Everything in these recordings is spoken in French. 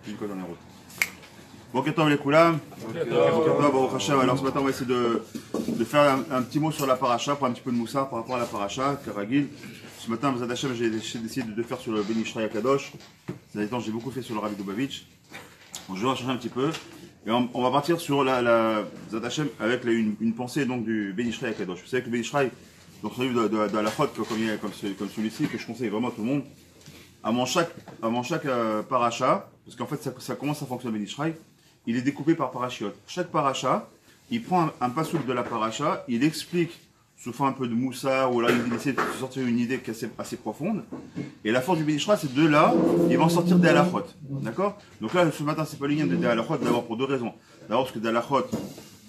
Une colle dans les routes. Bon, Ketov les Koulam. Alors ce matin, on va essayer de faire un petit mot sur la paracha, pour un petit peu de moussa par rapport à la paracha, Karagil. Ce matin, Bezat Hashem, j'ai décidé de faire sur le Beni Israël Akadosh. Ces derniers temps, j'ai beaucoup fait sur le Rabbi Lubavitch. Donc, je vais changer un petit peu. Et on va partir sur Bezat Hashem avec une pensée donc, du Beni Israël Akadosh. Vous savez que le Beni Israël, donc celui de la faute comme celui-ci, que je conseille vraiment à tout le monde, avant chaque paracha, parce qu'en fait ça commence à fonctionner le Beni Israël, il est découpé par parachiotes. Chaque paracha, il prend un passouk de la paracha, il explique sous forme un peu de moussa, ou là il essaie de sortir une idée qui est assez profonde. Et la force du Beni Israël, c'est de là, ils vont sortir des halachot. D'accord? Donc là, ce matin, c'est pas l'union des halachot, d'abord pour deux raisons. D'abord parce que des halachot,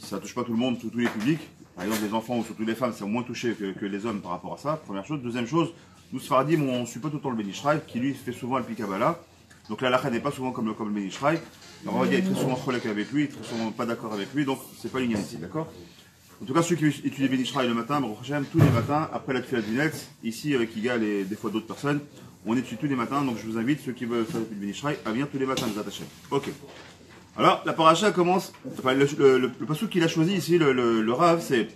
ça touche pas tout le monde, tous les publics. Par exemple, les enfants ou surtout les femmes, c'est moins touché que les hommes par rapport à ça. Première chose. Deuxième chose, nous, Sfaradim, on ne suit pas tout le temps le Beni Israël, qui lui fait souvent le Pikabala. Donc la halakha n'est pas souvent comme le Beni Israël. Alors on va dire, il est très souvent cholek avec lui, très souvent pas d'accord avec lui, donc c'est pas l'union ici, d'accord? En tout cas, ceux qui étudient le Beni Israël le matin, tous les matins, après la Tfilat Dinetz, ici avec Igal et des fois d'autres personnes, on étudie tous les matins, donc je vous invite, ceux qui veulent faire le Beni Israël, à venir tous les matins nous attacher. Ok. Alors, la paracha commence, enfin, le passouk qu'il a choisi ici, le Rav, c'est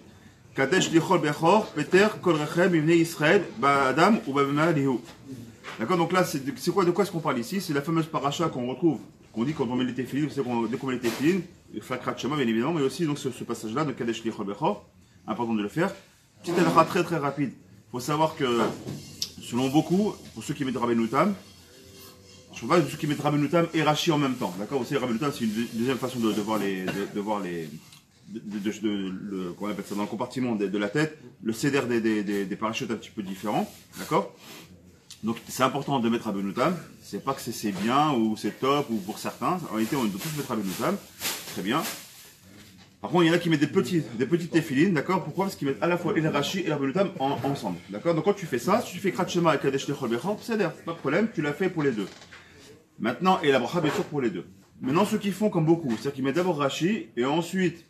Kadesh lichol bechor, Peter kol rechem ivnei Israël, ba'adam ou ba'bema lihu. D'accord, donc là, c'est quoi, de quoi est-ce qu'on parle ici? C'est la fameuse paracha qu'on retrouve, qu'on dit quand on met les téphilines, vous savez dès qu'on met les téphilines, il faut faire Shema, bien évidemment, mais aussi donc ce passage-là de Kadesh lichol bechor, important de le faire. Petite halakha très très rapide. Il faut savoir que, selon beaucoup, pour ceux qui mettent Rabbeinu Tam, je ne sais pas ceux qui mettent Rabbeinu Tam et Rashi en même temps, d'accord? Vous savez, Rabbeinu Tam, c'est une deuxième façon de voir qu'on appelle ça dans le compartiment de la tête, le céder des parachutes un petit peu différent, d'accord? Donc c'est important de mettre Rabbeinu Tam, c'est pas que c'est bien ou c'est top ou pour certains, en réalité on doit tous mettre Rabbeinu Tam, très bien. Par contre il y en a qui mettent des petites téphilines, d'accord? Pourquoi? Parce qu'ils mettent à la fois et le Rashi et Rabbeinu Tam ensemble, d'accord? Donc quand tu fais ça, si tu fais Krat Shema et Kadesh Lechol Bechor, céder, pas de problème, tu l'as fait pour les deux. Maintenant, et la bracha bien sûr pour les deux. Maintenant ceux qui font comme beaucoup, c'est-à-dire qu'ils mettent d'abord Rashi et ensuite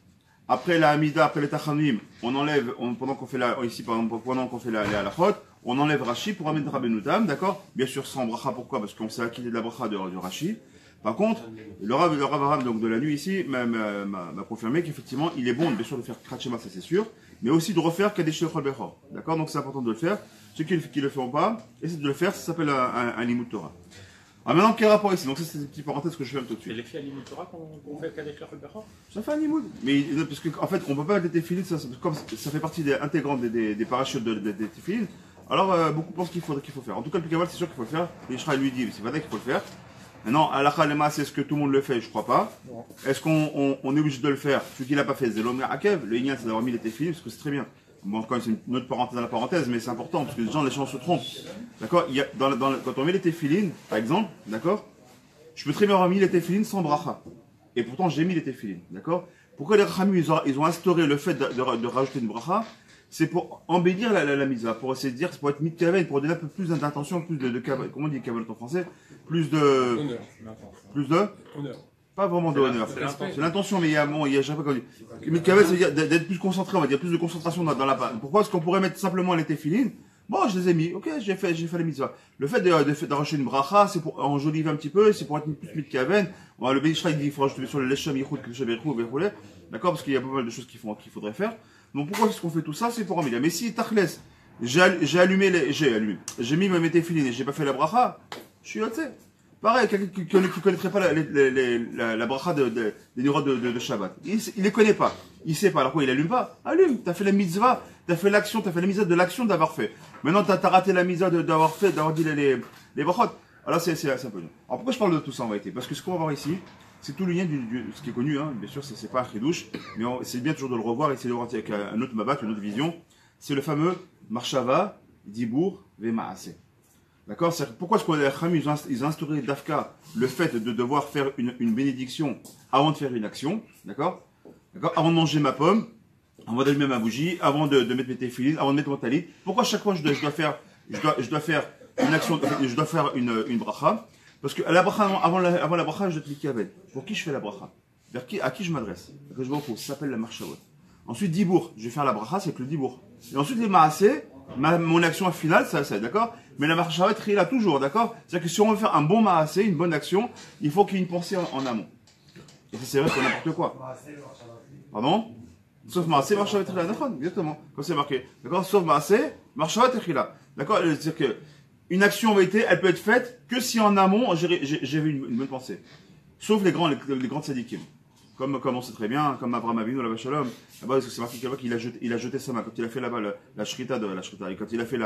après la Hamida, après les Tachanim, on enlève, pendant qu'on fait les halachot, on enlève Rashi pour amener Rabbeinu Tam, d'accord? Bien sûr sans bracha, pourquoi? Parce qu'on s'est acquitté de la bracha de Rashi. Par contre, le Rav Aram donc de la nuit ici m'a confirmé qu'effectivement il est bon bien sûr de faire Krat Shema, ça c'est sûr, mais aussi de refaire Kadesh Lechol Bechor, d'accord? Donc c'est important de le faire. Ceux qui le feront pas, essayez de le faire, ça s'appelle un Limud Torah. Alors maintenant, quel rapport ici? Donc ça c'est une petite parenthèse que je fais tout de suite. C'est l'effet à Limud Torah qu'on fait le Kadesh Lechol Bechor? Ça fait un Limud. Mais parce qu'en fait, on peut pas mettre des téphilines, comme ça fait partie intégrante des parachutes des téphilines. Alors beaucoup pensent qu'il faut faire. En tout cas, le Pikabal, c'est sûr qu'il faut le faire. L'Ishraël lui dit, c'est vrai qu'il faut le faire. Maintenant, à la Khalema, c'est ce que tout le monde le fait, je crois pas. Est-ce qu'on est obligé de le faire? Celui qui l'a pas fait, c'est l'Omer Akev. Le Ignan, c'est d'avoir mis les téphilines, parce que c'est très bien. Bon, quand même, c'est une autre parenthèse dans la parenthèse, mais c'est important, parce que les gens se trompent. D'accord? Quand on met les téphilines, par exemple, d'accord? Je peux très bien avoir mis les téphilines sans bracha. Et pourtant, j'ai mis les téphilines. D'accord? Pourquoi les Rachamim, ils ont instauré le fait de rajouter une bracha? C'est pour embellir la mitzvah, pour essayer de dire, pour être mitkaven, pour donner un peu plus d'intention, plus de comment on dit kavanot en français? Plus de. Honneur. Plus de. Honneur. Pas vraiment de honneur. C'est l'intention, mais il y a chaque fois qu'on dit. Mitkaven, c'est-à-dire d'être plus concentré, on va dire, plus de concentration dans la. Pourquoi? Parce qu'on pourrait mettre simplement les téphilines. Bon, je les ai mis, ok, j'ai fait les mitzvahs. Le fait d'arracher une bracha, c'est pour enjoliver un petit peu, c'est pour être plus mitkaven. Bon, le Beni Israël dit, il faut rajouter sur le leshem yichud, d'accord, parce qu'il y a pas mal de choses qu'il faudrait faire. Donc pourquoi est-ce qu'on fait tout ça? C'est pour embellir. Mais si tachles, j'ai mis mes téphilines et j'ai pas fait la bracha, je suis yotzé. Pareil, quelqu'un qui connaîtrait pas la bracha des nirotes de Shabbat. Il les connaît pas. Il sait pas. Alors quoi, il allume pas? Allume. T'as fait la mitzvah. T'as fait l'action. T'as fait la mitzvah de l'action d'avoir fait. Maintenant, t'as raté la mitzvah d'avoir dit les brachot. Alors c'est un peu. Alors pourquoi je parle de tout ça en vérité? Parce que ce qu'on va voir ici, c'est tout le lien ce qui est connu, hein. Bien sûr, c'est pas un chidouche, mais c'est bien toujours de le revoir et essayer de le voir avec un autre mabat, une autre vision. C'est le fameux Marshava, Dibour, Vemaase. D'accord? Pourquoi est-ce que les Rachamim, ils ont instauré d'Afka le fait de devoir faire une bénédiction avant de faire une action? D'accord? Avant de manger ma pomme, avant d'allumer ma bougie, avant de mettre mes téphilines, avant de mettre mon talit. Pourquoi chaque fois je dois faire une action, je dois faire une bracha? Parce que la bracha, avant la bracha, je dois cliquer avec. Pour qui je fais la bracha? À qui je m'adresse? Ça s'appelle la marchavot. Ensuite, Dibour, je vais faire la bracha, c'est que le Dibour. Et ensuite, les maasé, mon action finale, ça, d'accord? Mais la marcha est là toujours, d'accord? C'est-à-dire que si on veut faire un bon maasé, une bonne action, il faut qu'il y ait une pensée en amont. Et ça, c'est vrai pour n'importe quoi. Pardon? Sauf maasé, marcha là, d'accord? Exactement. Comme c'est marqué. D'accord? Sauf maasé, marcha là. D'accord? C'est-à-dire que une action elle peut être faite que si en amont, j'ai vu une bonne pensée. Sauf les grands tzadikim. Comme on sait très bien, comme Abraham Avinu, la Shalom, là-bas, c'est marqué qu'il a jeté sa main. Quand il a fait là-bas la shrita de la shrita, et quand il a fait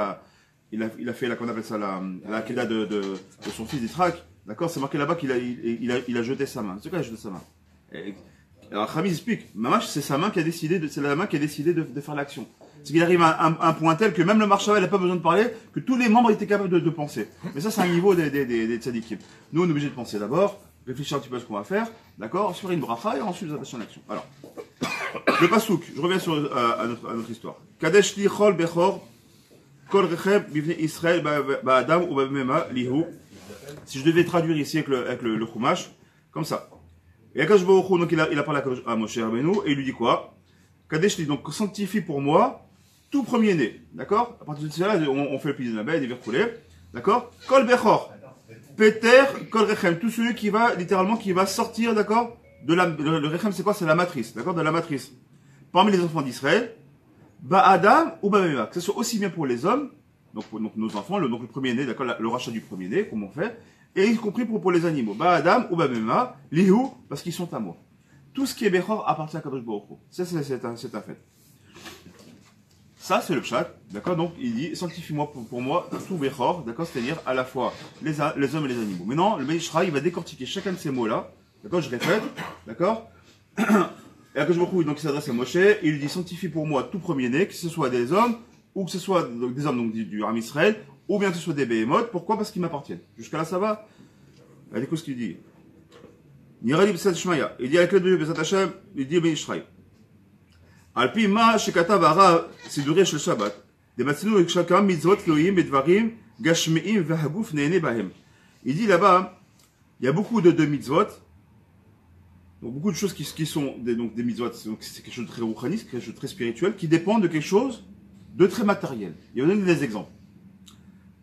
il a fait qu'on appelle ça la keda de son fils Yitzhak, d'accord, c'est marqué là-bas qu'il a jeté sa main. C'est quoi, il a jeté sa main? Alors, Khamis explique, Mamash, c'est sa main qui a décidé c'est la main qui a décidé de faire l'action. C'est qu'il arrive à un point tel que même le marshal n'a pas besoin de parler, que tous les membres étaient capables de penser. Mais ça, c'est un niveau des tzadikim. Nous, on est obligé de penser d'abord, réfléchir un petit peu à ce qu'on va faire, d'accord, sur une bracha et ensuite nous attacher en action. Alors, le pasouk, je reviens à notre histoire. Kadesh li chol bechor, kol rechem bivne Israël ba'adam ou ba'mema lihu. Si je devais traduire ici avec le chumash, comme ça. Et Akash Baruch Hu, donc il a parlé à Moshe Rabbeinu, et il lui dit quoi? Kadesh li, donc sanctifie pour moi tout premier-né, d'accord? À partir de cela, on fait le pilier de la baie, des vercoulés, d'accord? Kol bechor. Peter, Kol Rechem, tout celui qui va, littéralement, qui va sortir, d'accord, le Rechem, c'est quoi? C'est la matrice, d'accord, de la matrice. Parmi les enfants d'Israël, Ba'adam ou Ba'mema, que ce soit aussi bien pour les hommes, donc nos enfants, donc le premier-né, d'accord, le rachat du premier-né, comme on fait, et y compris pour les animaux, Ba'adam ou Ba'mema, Lihu, parce qu'ils sont à moi. Tout ce qui est Bechor appartient à Kadosh Baruch Hu. Ça, c'est un fait. Ça, c'est le pshat, d'accord? Donc, il dit, sanctifie-moi pour moi tout Bechor, d'accord? C'est-à-dire à la fois les hommes et les animaux. Maintenant, le Meishra, il va décortiquer chacun de ces mots-là, d'accord? Je répète, d'accord? Et Akash Baruch Hu, donc, il s'adresse à Moshe, et il lui dit, sanctifie pour moi tout premier-né, que ce soit des hommes, ou que ce soit donc, des hommes, donc du Ram Israël, ou bien que ce soit des Behemoth. Pourquoi? Parce qu'ils m'appartiennent. Jusqu'à là, ça va? Allez, écoute ce qu'il dit. Nirali B'Sat Shmaya. Il dit avec le Dieu B'Sat Hashem, il dit Meishra. Alpi ma shekatav harav sidurei shel Shabbat. Dematzinu chacun mitzvot loim bedvarim gashmeim v'haguf neene bahem. Il dit là-bas, il y a beaucoup de mitzvot, donc beaucoup de choses qui sont des mitzvot, donc c'est quelque chose de très rouchani, quelque chose de très spirituel, qui dépendent de quelque chose de très matériel. Il va donner des exemples.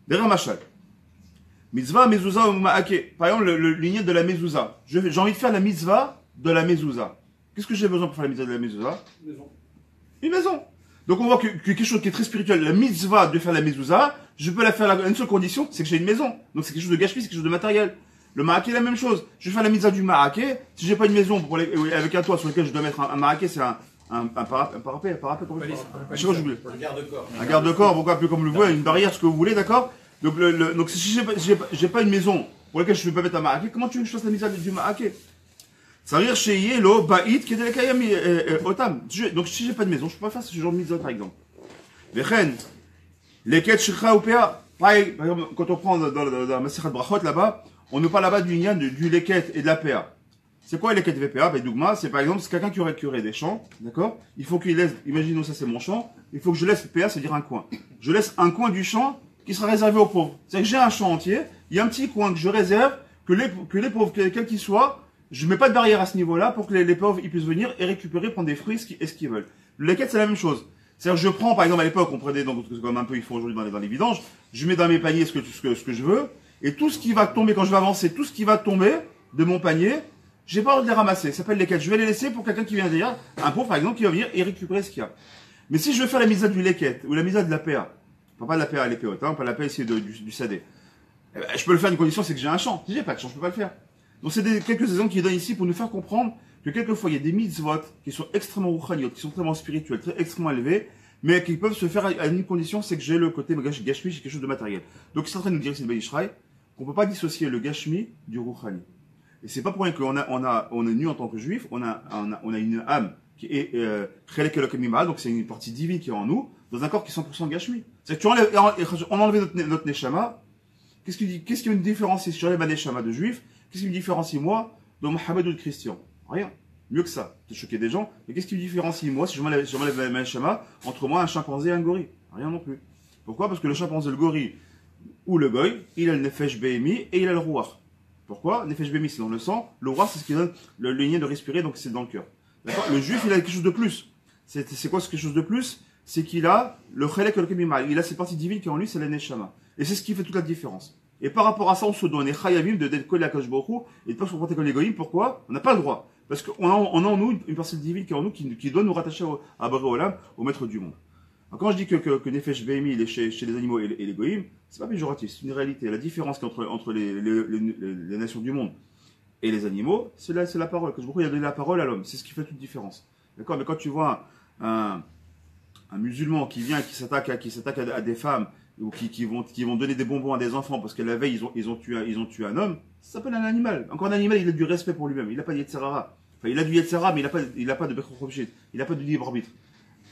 Derrière Machal. Mitzvah, mezouza ou ma'ake. Par exemple, le lignée de la mezouza. J'ai envie de faire la mitzvah de la mezouza. Qu'est-ce que j'ai besoin pour faire la mitzvah de la mezouza? Une maison. Donc on voit que quelque chose qui est très spirituel, la mitzvah de faire la mezouza, je peux la faire à une seule condition, c'est que j'ai une maison. Donc c'est quelque chose de gâchis, c'est quelque chose de matériel. Le ma'aké, la même chose. Je vais faire la mitzvah du ma'aké. Si j'ai pas une maison avec un toit sur lequel je dois mettre un ma'aké, c'est un parapet, comment je dis? Un garde-corps. Un garde-corps, pourquoi plus comme le voit, une barrière, ce que vous voulez, d'accord? Donc si j'ai pas une maison pour laquelle je ne peux pas mettre un ma'aké, comment tu veux que je fasse la mitzvah du ma'aké? Ça veut dire chez Yelo, Ba'it, qui est Kayami, Otam. Donc si j'ai pas de maison, je peux pas faire ce genre de mitzvah, par exemple. Vechen, Leket Shikha ou Pea. Par exemple, quand on prend dans la Masechat Brachot là-bas, on nous parle là-bas du lien du Leket et de la Pea. C'est quoi Leket VPA? Ben, Dougma, c'est par exemple, c'est quelqu'un qui aurait curé des champs, d'accord? Il faut qu'il laisse, imaginons ça c'est mon champ, il faut que je laisse PA, c'est-à-dire un coin. Je laisse un coin du champ qui sera réservé aux pauvres. C'est-à-dire que j'ai un champ entier, il y a un petit coin que je réserve, que les pauvres, quels qu'ils soient, je mets pas de barrière à ce niveau-là pour que les pauvres ils puissent venir et récupérer, prendre des fruits, ce qu'ils veulent. Le leket, c'est la même chose. C'est-à-dire je prends, par exemple, à l'époque, on prenait, donc, comme un peu ils font aujourd'hui dans les vidanges, je mets dans mes paniers ce que je veux, et tout ce qui va tomber, quand je vais avancer, tout ce qui va tomber de mon panier, j'ai pas envie de les ramasser. Ça s'appelle leket. Je vais les laisser pour quelqu'un qui vient derrière, un pauvre, par exemple, qui va venir et récupérer ce qu'il y a. Mais si je veux faire la mise du leket, ou la mise de la PA, pas de la PA à l'épée haute, pas la PA ici du sadé, eh ben, je peux le faire à une condition, c'est que j'ai un champ. Si j'ai pas de champ, je peux pas le faire. Donc c'est quelques exemples qu'il donne ici pour nous faire comprendre que quelquefois il y a des mitzvot qui sont extrêmement rouchaniot, qui sont extrêmement spirituels, très extrêmement élevés, mais qui peuvent se faire à une condition, c'est que j'ai le côté gashmi, j'ai quelque chose de matériel. Donc c'est en train de nous dire ici le Bayishraï qu'on peut pas dissocier le gashmi du rouchani. Et c'est pas pour rien qu'on est nu en tant que juif, on a une âme qui est chelek elokemima, donc c'est une partie divine qui est en nous, dans un corps qui est 100% gashmi. C'est que on a enlevé notre neshama. Qu'est-ce qui me différencie si j'enlève ma neshama de juif? Qu'est-ce qui me différencie moi de Mohamed ou de Christian? Rien. Mieux que ça. Peut-être choquer des gens. Mais qu'est-ce qui me différencie moi si je m'enlève ma neshama entre moi, un chimpanzé et un gorille? Rien non plus. Pourquoi? Parce que le chimpanzé, le gorille ou le goy, il a le nefesh behemi et il a le rouach. Pourquoi? Nefesh behemi c'est dans le sang. Le rouach c'est ce qui donne le lien de respirer, donc c'est dans le cœur. D'accord? Le juif il a quelque chose de plus. C'est quoi ce quelque chose de plus? c'est qu'il a le Chelek Elokim Mima'al. Il a cette partie divine qui est en lui, c'est la Neshama. Et c'est ce qui fait toute la différence. Et par rapport à ça, on se doit, on est Chayavim d'être collé à Kadosh Baruch Hu et de ne pas se comporter comme les Goïm. Pourquoi? On n'a pas le droit. Parce qu'on a en nous une parcelle divine qui est en nous, qui doit nous rattacher à Boré Olam, au maître du monde. Alors, quand je dis que Nefesh Behemi, il est chez les animaux et les Goïm, c'est pas péjoratif, c'est une réalité. La différence entre les nations du monde et les animaux, c'est la parole. Kadosh Baruch Hu, il a donné la parole à l'homme. C'est ce qui fait toute différence. D'accord? Mais quand tu vois un musulman qui vient, qui s'attaque à des femmes, ou qui vont donner des bonbons à des enfants parce que la veille ils ont tué un homme, ça s'appelle un animal. Encore un animal, il a du respect pour lui-même. Il n'a pas de Yetzerara. Enfin, il a du Yetzerara, mais il n'a pas de Bechorobchit. Il n'a pas de libre arbitre.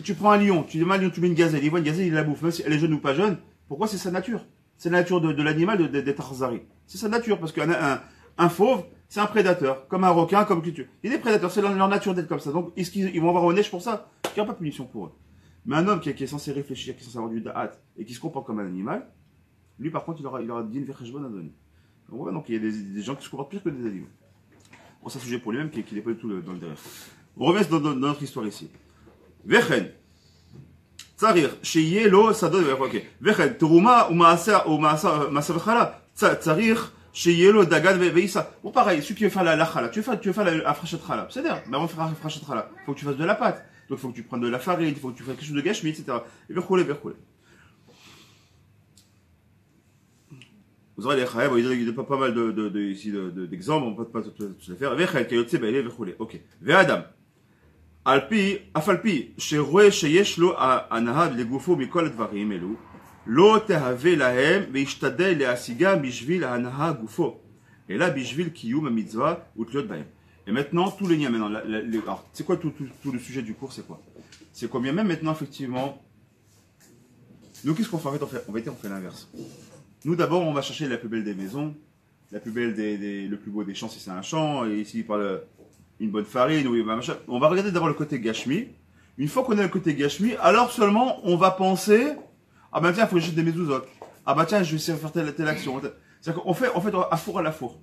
Tu prends un lion, tu mets une gazelle, il voit une gazelle, il la bouffe. Même si elle est jeune ou pas jeune, pourquoi? C'est sa nature. C'est la nature de l'animal d'être Arzari. C'est sa nature, parce qu'un fauve, c'est un prédateur. Comme un requin, comme tu. Il est des prédateurs, c'est leur nature d'être comme ça. Donc, est-ce qu'ils vont avoir au neige pour ça? Il n'y aura pas de punition pour eux. Mais un homme qui est censé réfléchir, qui est censé avoir du da'at, et qui se comporte comme un animal, lui par contre il aura din vecheshbon à donner. Donc il y a des gens qui se comportent pire que des animaux. Bon, c'est un sujet pour lui-même qui n'est pas du tout dans le derrière. On revient dans notre histoire ici. Vechen. Tsarir. Sheye lo sadod. Ok. Vechen. Teruma ou maasa vechala. Tsarir. Sheye lo dagan veisa. Bon, pareil, celui qui veut faire la chala, tu veux faire la frachet chala. C'est-à-dire, mais avant de faire la frachet chala, il faut que tu fasses de la pâte. Donc il faut que tu prennes de la farine, il faut que tu fasses quelque chose de gashmi, etc. Et verroulé. Vous aurez les chayab, il y a pas mal d'exemples, on ne peut pas tous les faire. Vechel, kayotse, baile, verroulé. Ok. Ve'adam. Alpi, afalpi, sheroe, sheyesh lo, anahad, legufo, mikol, advarim, elu. Lo tehave lahem, veishtadeh, leasiga, bishvil, anaha, gufo. Et là, bishvil, kiyum, mitzvah, utliot, bahem. Et maintenant, tous les liens, maintenant, alors, c'est quoi tout le sujet du cours, c'est quoi? C'est combien même maintenant, effectivement, nous, qu'est-ce qu'on fait? En fait, on fait l'inverse. Nous, d'abord, on va chercher la plus belle des maisons, la plus belle le plus beau des champs, si c'est un champ, et ici, il parle une bonne farine, ou machin. On va regarder d'abord le côté gashmi. Une fois qu'on a le côté gashmi, alors seulement, on va penser, ah ben tiens, il faut que j'achète des mezuzot. Ah ben tiens, je vais essayer de faire telle action. C'est-à-dire qu'on fait, à four à la four.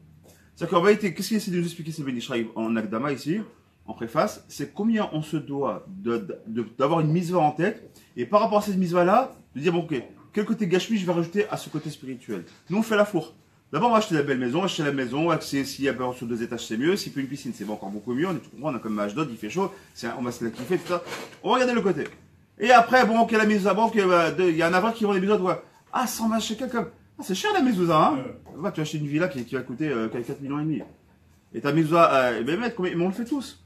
C'est-à-dire qu'en réalité, qu'est-ce qu'il essaie de nous expliquer ces Benishraï en Akdama ici, en préface, c'est combien on se doit d'avoir une mitzvah en tête, et par rapport à cette mitzvah-là, de dire, bon, ok, quel côté gashmi je vais rajouter à ce côté spirituel. Nous, on fait la four. D'abord, on va acheter la belle maison, s'il y a sur 2 étages, c'est mieux, s'il peut une piscine, c'est encore beaucoup mieux, on a comme Ashdod, il fait chaud, on va se la kiffer, tout ça. On va regarder le côté. Et après, bon, ok, la mitzvah, bon, il y a un avare qui vend des mitzvahs, ouais. Ah, 120 shekels comme. Ah, c'est cher la mezouza, hein. Ouais, tu as acheté une villa qui va coûter 4 millions et demi. Et ta mezouza, mais on le fait tous.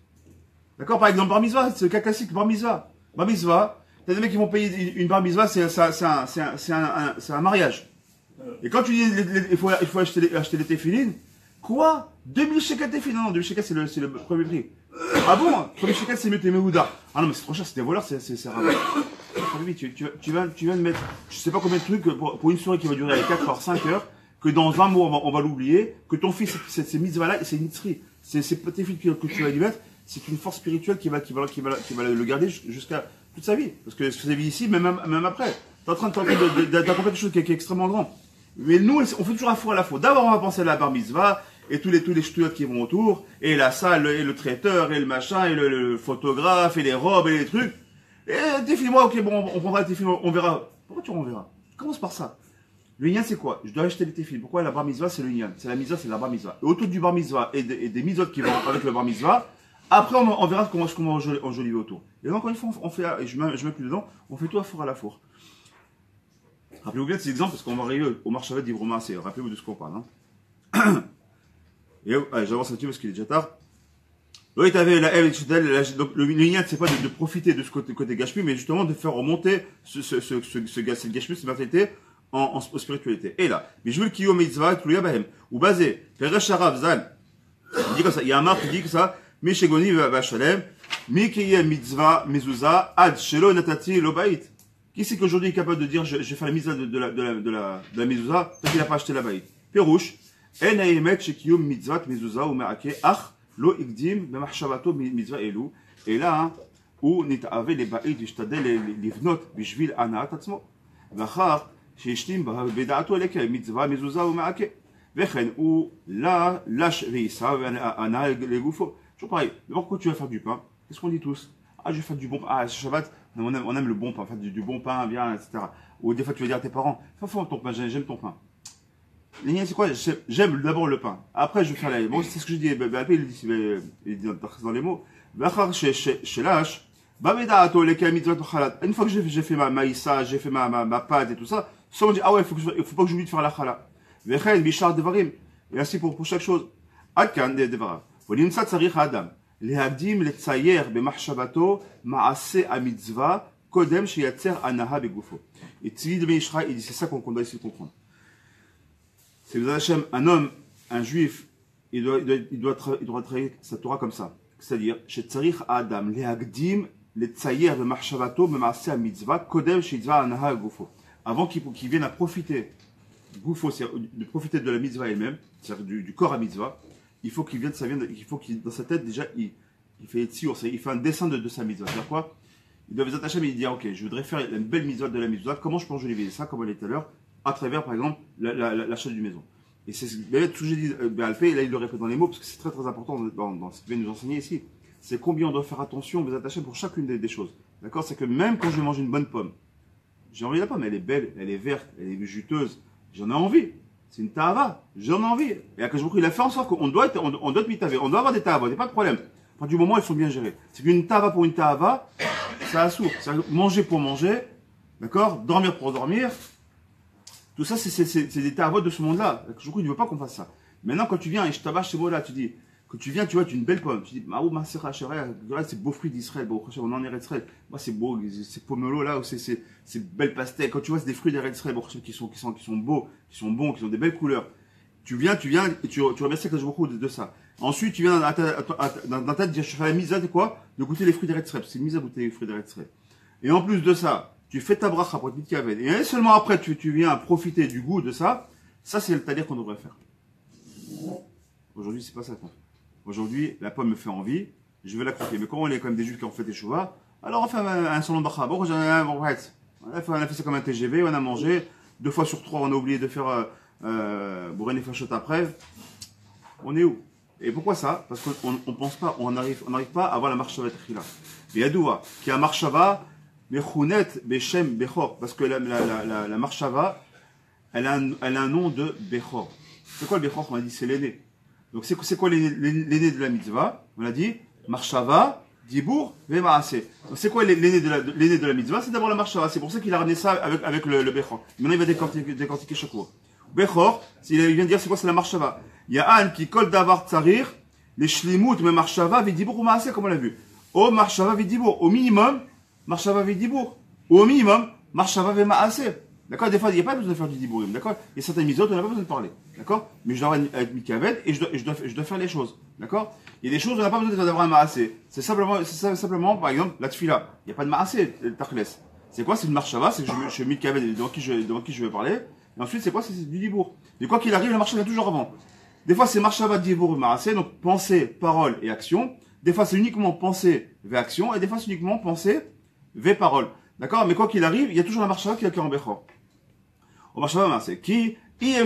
D'accord? Par exemple, bar mitzvah, c'est le cas classique, bar mitzvah. Bar mitzvah, t'as des mecs qui vont payer une bar mitzvah, c'est un mariage. Et quand tu dis, il faut acheter les téfilines, quoi? 2000 shekels téfilines? Non, 2000 shekels, c'est le premier prix. Ah bon? 3000 shekels, c'est mieux que les Méhouda. Ah non, mais c'est trop cher, c'est des voleurs, c'est rare. Tu viens de mettre, je sais pas combien de trucs pour une soirée qui va durer 4 heures, 5 heures, que dans un mois on va l'oublier, que ton fils, ces mitzvahs-là, c'est une mitzrie. Ces petits fils que tu vas lui mettre, c'est une force spirituelle qui va le garder jusqu'à toute sa vie. Parce que sa vie ici, même après, t'es en train d'accomplir quelque chose qui est extrêmement grand. Mais nous, on fait toujours un four à la fois. D'abord, on va penser à la bar mitzvah, et tous les ch'touillottes qui vont autour, et la salle, et le traiteur, et le machin, et le photographe, et les robes, et les trucs. Et défile-moi, ok, bon, on prendra les téfilines, on verra. Pourquoi on verra? Commence par ça. Le Inyan, c'est quoi? Je dois acheter les téfilines. Pourquoi la bar mitzvah, c'est le Inyan? C'est la mitzvah, c'est la bar mitzvah. Et autour du bar mitzvah et des mitzvot qui vont avec le bar mitzvah, après, on verra comment enjoliver autour. Et donc, encore une fois, on fait, et je mets plus dedans, on fait tout à four à la four. Rappelez-vous bien de ces exemples, parce qu'on va arriver au Marchavet d'Ivroma assez. Rappelez-vous de ce qu'on parle, hein. Et allez, j'avance là-dessus parce qu'il est déjà tard. Donc le lien, c'est pas de profiter de ce côté gashmi, mais justement de faire remonter cette gashmi, cette matérialité, en spiritualité. Et là, mais je veux qu'il y ait mitzvah, tout le bahem, ou basé, Peresharav Zan, il dit comme ça, il y a un marque qui dit que ça, Meshegoni va Shalem, Mikiye mitzvah, mezouza, ad shelo natati lo bait. Qui c'est qu'aujourd'hui est capable de dire, je vais faire la mitzvah de la mezouza, parce qu'il n'a pas acheté la bait? Perouche, en aemet shekiyum mitzvat mezouza ou me'ake, ach, lo ikdim, b'machshavato mitzvah elu. Et là, hein, où nita'ave les ba'id, vishtadel livnot, bishvil ana'at atzmo. Vachar, shishtim b'da'ato eleke, mitzvah mezouza ou me'ake. Vechen, où là, lâche veissa, ana'at legufo. Toujours pareil. D'abord, quand tu vas faire du pain, qu'est-ce qu'on dit tous? Ah, je vais faire du bon pain. Ah, Shabbat, On aime le bon pain, enfin du bon pain, bien, etc. Ou des fois, tu vas dire à tes parents, fais ton pain, j'aime ton pain. C'est quoi? J'aime d'abord le pain. Après, je vais faire la. Bon, c'est ce que je dis. Il dit dans les mots. Une fois que j'ai fait ma maïssa, j'ai fait ma pâte et tout ça, ça on dit, ah ouais, il faut pas que j'oublie de faire la chala. Et ainsi pour chaque chose. Adkan des devarim. ונמצא צריך האדם להקדים לצייר במחשבתו מעשה המצווה קודם שייצר הנאה בגופו. Et Tzvi de Meishra, il dit c'est ça qu'on doit essayer de comprendre. C'est le Hachem, un homme, un juif, il doit travailler sa Torah comme ça. C'est-à-dire, שצריך האדם להקדים לצייר במחשבתו במעשה המצווה קודם שייצר הנאה בגופו. Avant qu'il vienne à profiter, gufo, c'est de profiter de la mitzvah elle-même, c'est-à-dire du corps à mitzvah. Il faut qu'il vienne, il faut qu'il, dans sa tête, déjà, il fait il fait un dessin de sa mitzvah. C'est-à-dire quoi? Il doit s'attacher, mais il dit, ok, je voudrais faire une belle mitzvah de la mitzvah. Comment je peux enjoliver ça, comme on l'a dit tout à l'heure, à travers, par exemple, l'achat d'une maison. Et c'est ce que j'ai dit, Béalfé, et là, il le répète dans les mots, parce que c'est très très important dans ce qu'il vient nous enseigner ici. C'est combien on doit faire attention, vous attacher pour chacune des choses. D'accord? C'est que même quand je vais manger une bonne pomme, j'ai envie de la pomme, elle est belle, elle est verte, elle est juteuse, j'en ai envie. C'est une ta'ava, j'en ai envie. Et Akash il a fait en sorte qu'on doit être mitavé, on doit avoir des ta'avas, il n'y a pas de problème. Enfin, du moment où ils sont bien gérés. C'est qu'une ta'ava pour une ta'ava, ça assourd. Manger pour manger, d'accord? Dormir pour dormir. Tout ça, c'est des ta'avas de ce monde-là. Akash il ne veut pas qu'on fasse ça. Maintenant, quand tu viens, et je t'abache chez moi là, tu dis, quand tu viens, tu vois, tu as une belle pomme. Tu dis, c'est beau fruit d'Israël, on en est d'Israël. Moi, c'est beau, ces pomelo là, ou ces belles pastèques. Quand tu vois, c'est des fruits d'Israël, qui sont beaux, qui sont bons, qui ont des belles couleurs. Tu viens, et tu remercies beaucoup de ça. Ensuite, tu viens dans ta tête, dire, je fais la mise de quoi? De goûter les fruits d'Israël. C'est une mise à goûter les fruits d'Israël. Et en plus de ça, tu fais ta bracha pour être mitkaven. Et seulement après, tu viens profiter du goût de ça. Ça, c'est le tadir qu'on devrait faire. Aujourd'hui, c'est pas ça, quoi. Aujourd'hui, la pomme me fait envie, je vais la croquer. Mais quand on est comme des juifs qui ont fait des chouvas, alors on fait un salon de bracha. Bon, on a fait ça comme un TGV, on a mangé. 2 fois sur 3, on a oublié de faire bourré fachot après. On est où? Et pourquoi ça? Parce qu'on pense pas, on n'arrive pas à avoir la marshava tchila. Et yadoua, qui a marshava, mechounet, bechem, bechor. Parce que la marshava, elle a un nom de bechor. C'est quoi le bechor? On a dit c'est l'aîné. Donc c'est quoi l'aîné de la mitzvah? On a dit marshava, dibour, vemaasé. Donc c'est quoi l'aîné de la mitzvah? C'est d'abord la marshava. C'est pour ça qu'il a ramené ça avec le bechor. Maintenant il va décortiquer chaque mot. Bechor, il vient de dire c'est quoi? C'est la marshava. Il y a un qui colle d'avar tsarir, les shlimut, mais marshava, vidibour ou maasé, comme on l'a vu. Au marshava, vidibour. Au minimum, marshava, vidibour. Au minimum, marshava, vemaasé. D'accord? Des fois, il n'y a pas besoin de faire du dibourim. D'accord? Il y a certaines mitzvot, on n'a pas besoin de parler. D'accord? Mais je dois être mikavet et je dois faire les choses. D'accord? Il y a des choses où on n'a pas besoin d'avoir un maasé. C'est simplement, par exemple, la tfila. Il n'y a pas de maasé, le tachles. C'est quoi? C'est une marshava, c'est que je suis mikavet devant qui je vais parler. Et ensuite, c'est quoi? C'est du dibour. Mais quoi qu'il arrive, la marshava est toujours avant. Des fois, c'est marshava, dibour, maasé, donc pensée, parole et action. Des fois, c'est uniquement pensée, ve action. Et des fois, c'est uniquement pensée, ve parole. D'accord? Mais quoi qu'il arrive, il y a toujours la marshava qui est en bechor. Au marshava maasé. Qui il est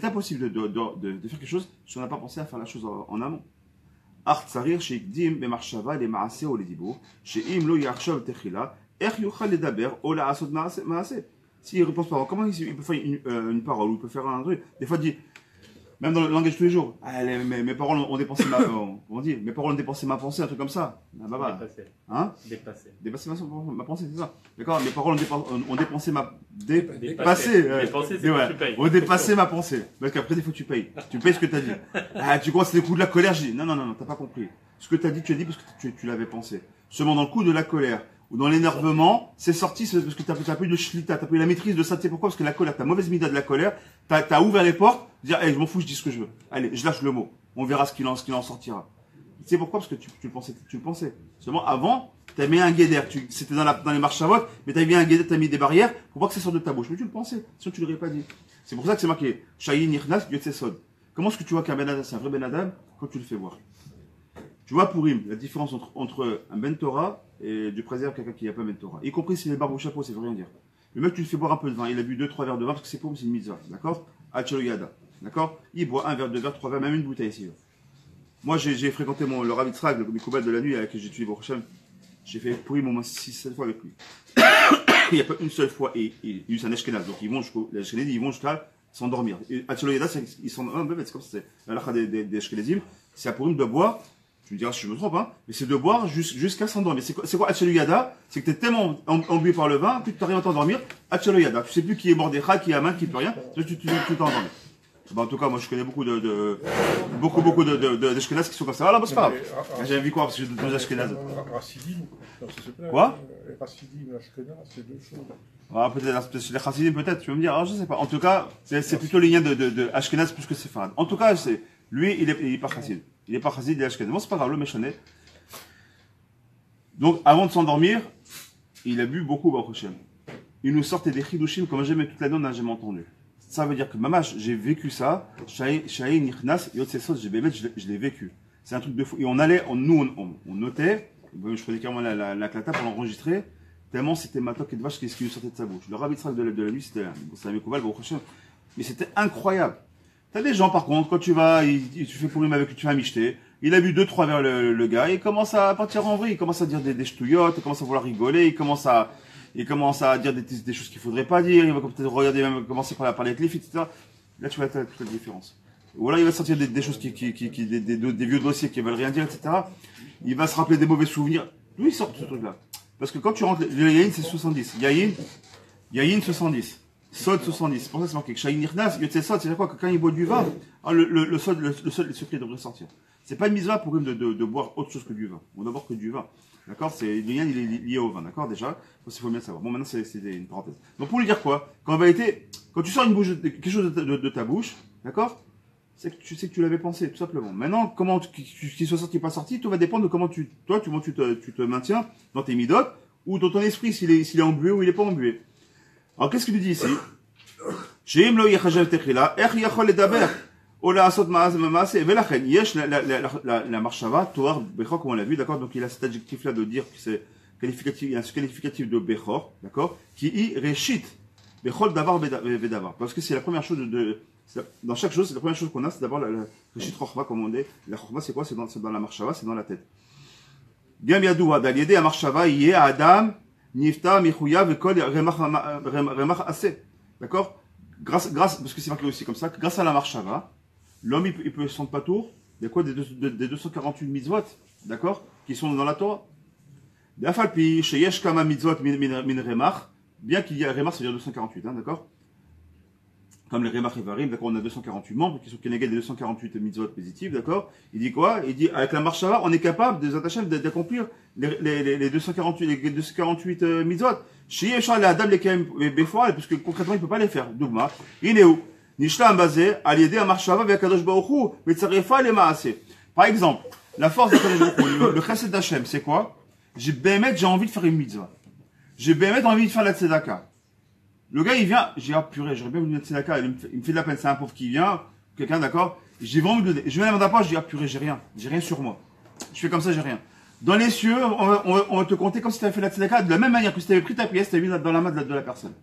impossible de faire quelque chose si on n'a pas pensé à faire la chose en amont. S'il ne pense pas, comment il peut faire une parole ou il peut faire un truc? Des fois, il dit, même dans le langage de tous les jours, mes paroles ont dépensé mes paroles ont dépensé ma pensée, un truc comme ça. Dépassé. Hein? Dépasser ma pensée, c'est ça. D'accord? Mes paroles ont dépensé ont dépassé ma pensée. Parce qu'après, des fois, tu payes. Tu payes ce que tu as dit. Tu crois que c'est le coup de la colère? Je dis, non, t'as pas compris. Ce que tu as dit parce que tu l'avais pensé. Seulement dans le coup de la colère ou dans l'énervement, c'est sorti parce que tu as plus de shlita, tu as plus la maîtrise de ça. Tu sais pourquoi? Parce que la colère, ta mauvaise mida de la colère, tu as ouvert les portes, dire, je m'en fous, je dis ce que je veux. Allez, je lâche le mot. On verra ce qu'il en sortira. Tu sais pourquoi? Parce que tu le pensais. Seulement avant, tu as mis un guéder. C'était dans les marches à vote, mais tu as mis un guéder, tu as mis des barrières pour pas que ça sorte de ta bouche. Mais tu le pensais, sinon tu l'aurais pas dit. C'est pour ça que c'est marqué Shayin Nirnas Yotsesod. Comment est-ce que tu vois qu'un Ben Adam, c'est un vrai Ben Adam quand tu le fais voir? Tu vois pour la différence entre un Ben Torah et du préserve quelqu'un qui n'a pas Ben Torah. Y compris s'il est barbe au chapeau, ça veut rien dire. Le mec, tu le fais boire un peu de vin. Il a bu 2-3 verres de vin parce que c'est pour c'est une mitzvah. D'accord? Achelo Yada. D'accord? Il boit 1 verre, 2 verres, 3 verres, même une bouteille ici. Moi, j'ai fréquenté le Rav Yitzhak, le Mikoubal de la nuit avec qui j'ai étudié Baruch Hashem. j'ai fait Purim au moins 6-7 fois avec lui. Il n'y a pas une seule fois, et c'est un Ashkenaz, donc les Ashkenazim, ils vont jusqu'à s'endormir. Et Atzelo Yada, ils s'endorment, c'est comme ça, c'est l'alakha des Ashkenazim, c'est à Purim de boire, tu me diras si je me trompe, hein, mais c'est de boire jusqu'à s'endormir. C'est quoi Atzelo Yada? C'est que tu es tellement embué par le vin que tu n'arrives à t'endormir. Atzelo Yada, tu sais plus qui est Mordechai, qui est Aman, qui peut rien, tu t'endormis. En tout cas, moi je connais beaucoup d'Ashkenaz qui sont comme ça. Ah là, c'est pas grave. J'ai envie quoi parce que j'ai deux Ashkenaz. Racidim, s'il te plaît. Quoi? Racidim et Ashkenaz, c'est deux choses. Ah, peut-être les Chassidim, peut-être, tu veux me dire, je sais pas. En tout cas, c'est plutôt les liens de Ashkenaz plus que Séfarad. En tout cas, lui, il est pas Chassid. Il est pas Chassid, il est Ashkenaz. Bon, c'est pas grave, le méchanet. Donc, avant de s'endormir, il a bu beaucoup, Baruch Hashem. Il nous sortait des chidushim comme jamais toute l'année on n'a jamais entendu. Ça veut dire que, mamash, j'ai vécu ça. Shaï Nichnas, Yotsesot, je l'ai vécu. C'est un truc de fou. Et on notait, je prenais carrément la clata pour l'enregistrer, tellement c'était matok et de vache qui nous sortait de sa bouche. Le Rabbi Tzrak de la nuit, c'était un Mekoval, mais c'était incroyable. T'as des gens, par contre, quand tu vas, tu fais Purim avec lui, tu vas micheter, il a bu 2-3 verres le gars, il commence à partir en vrille, il commence à dire des ch'touillottes, il commence à vouloir rigoler, il commence à dire des choses qu'il faudrait pas dire, il va peut-être regarder même, commencer par parler avec les filles, etc. Là, tu vois toute la différence. Ou alors, il va sortir des choses des vieux dossiers qui veulent rien dire, etc. Il va se rappeler des mauvais souvenirs. D'où il sort ce truc-là? Parce que quand tu rentres, le Yahin, c'est 70. Yahin 70. Sod 70. C'est pour ça que c'est marqué. Shahin Nirnas, Yotzei Sod, c'est-à-dire quoi? Que quand il boit du vin, le Sod, le secret devrait sortir. C'est pas une mitzvah pour lui de boire autre chose que du vin. On doit boire que du vin. D'accord? Le Yahin, il est lié au vin. D'accord? Déjà? Il faut bien savoir. Bon, maintenant, c'est une parenthèse. Donc, pour lui dire quoi? Quand tu sors quelque chose de ta bouche, d'accord? C'est que tu sais que tu l'avais pensé, tout simplement. Maintenant, comment qu'il soit sorti ou pas sorti, tout va dépendre de comment tu te maintiens dans tes midotes, ou dans ton esprit, s'il est embué ou il est pas embué. Alors, qu'est-ce qu'il nous dit ici? La marshava, toar, bechor, comme on l'a vu, d'accord? Donc, il a cet adjectif-là de dire que c'est qualificatif, il y a ce qualificatif de bechor, d'accord? Qui y réchit, bechol davar vedavar. Parce que c'est la première chose dans chaque chose, c'est la première chose qu'on a, c'est d'abord la réchit rochma, comme on dit. La rochma, c'est quoi? C'est dans la marshava, c'est dans la tête. Bien biadoua, d'aliéder à marshava, yé adam, nifta, michouya, vekol, remach assez. D'accord? Parce que c'est marqué aussi comme ça, grâce à la marshava, l'homme, il peut son patour, des 248 mitzvot, d'accord? Qui sont dans la Torah. D'afalpi, sheyesh kama mitzvot min remach, bien qu'il y ait remach, c'est-à-dire 248, hein, d'accord? Comme les Remach et Varim, d'accord, on a 248 membres qui sont Keneged des 248 mitzvot positifs, d'accord. Il dit quoi? Il dit, avec la marshava, on est capable, des attachés, d'accomplir les 248 mitzvot. Chez Yeshua, les Adam, les Kem, les Befoal, parce que concrètement, il peut pas les faire. Dougma. Il est où? Nishla Ambazé, à l'aider à marshava, avec Kadosh Baruchou, mais tsarefa, les Maasé. Par exemple, la force de Kadosh Baruchou, le chesed d'Hachem, c'est quoi? J'ai envie de faire une mitzvah. J'ai envie de faire la tzedaka. Le gars, il vient, j'ai purée, j'aurais bien voulu mettre tzedaka, il me fait de la peine, c'est un pauvre qui vient, quelqu'un, d'accord, j'ai vraiment envie de le donner. Je viens à la je dis, purée, j'ai rien sur moi. Je fais comme ça, j'ai rien. Dans les cieux, on va te compter comme si tu avais fait la tzedaka, de la même manière que si tu avais pris ta pièce, tu avais mis dans la main de la personne.